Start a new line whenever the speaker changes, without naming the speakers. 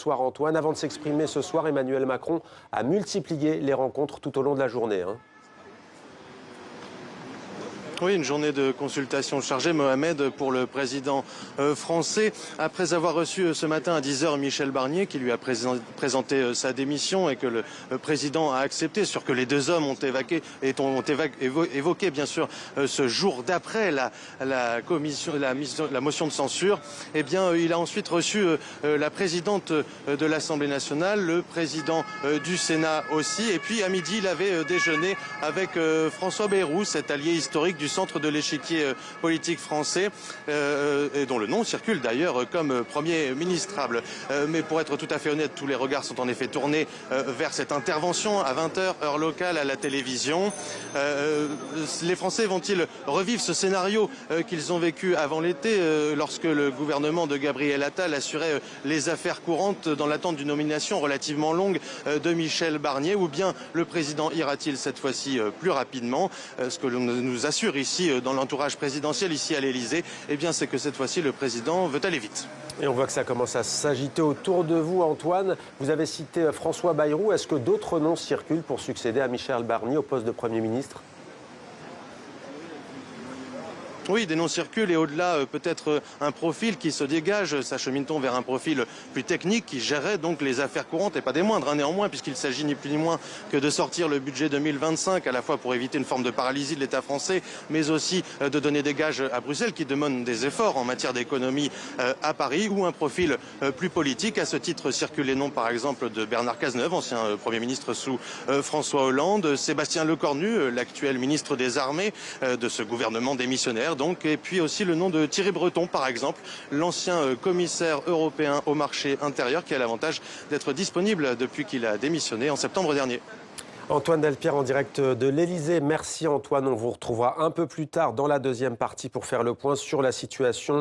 Bonsoir Antoine. Avant de s'exprimer ce soir, Emmanuel Macron a multiplié les rencontres tout au long de la journée.
Oui, une journée de consultation chargée, Mohamed, pour le président français. Après avoir reçu ce matin à 10 h Michel Barnier, qui lui a présenté sa démission et que le président a accepté, sur que les deux hommes ont évoqué bien sûr ce jour d'après la motion de censure, eh bien, il a ensuite reçu la présidente de l'Assemblée nationale, le président du Sénat aussi, et puis à midi, il avait déjeuné avec François Bayrou, cet allié historique du centre de l'échiquier politique français, et dont le nom circule d'ailleurs comme premier ministrable. Mais pour être tout à fait honnête, tous les regards sont en effet tournés vers cette intervention à 20 h, heure locale, à la télévision. Les Français vont-ils revivre ce scénario qu'ils ont vécu avant l'été, lorsque le gouvernement de Gabriel Attal assurait les affaires courantes dans l'attente d'une nomination relativement longue de Michel Barnier, ou bien le président ira-t-il cette fois-ci plus rapidement? Ce que l'on nous assure ici dans l'entourage présidentiel, ici à l'Elysée, eh bien c'est que cette fois-ci le président veut aller vite.
Et on voit que ça commence à s'agiter autour de vous, Antoine. Vous avez cité François Bayrou. Est-ce que d'autres noms circulent pour succéder à Michel Barnier au poste de Premier ministre ?
Oui, des noms circulent et au-delà, peut-être un profil qui se dégage. S'achemine-t-on vers un profil plus technique qui gérerait donc les affaires courantes et pas des moindres, néanmoins, puisqu'il s'agit ni plus ni moins que de sortir le budget 2025, à la fois pour éviter une forme de paralysie de l'État français, mais aussi de donner des gages à Bruxelles qui demandent des efforts en matière d'économie à Paris, ou un profil plus politique. À ce titre, circulent les noms par exemple de Bernard Cazeneuve, ancien Premier ministre sous François Hollande, Sébastien Lecornu, l'actuel ministre des Armées de ce gouvernement démissionnaire. Donc, et puis aussi le nom de Thierry Breton, par exemple, l'ancien commissaire européen au marché intérieur, qui a l'avantage d'être disponible depuis qu'il a démissionné en septembre dernier.
Antoine Delpierre en direct de l'Elysée. Merci Antoine, on vous retrouvera un peu plus tard dans la deuxième partie pour faire le point sur la situation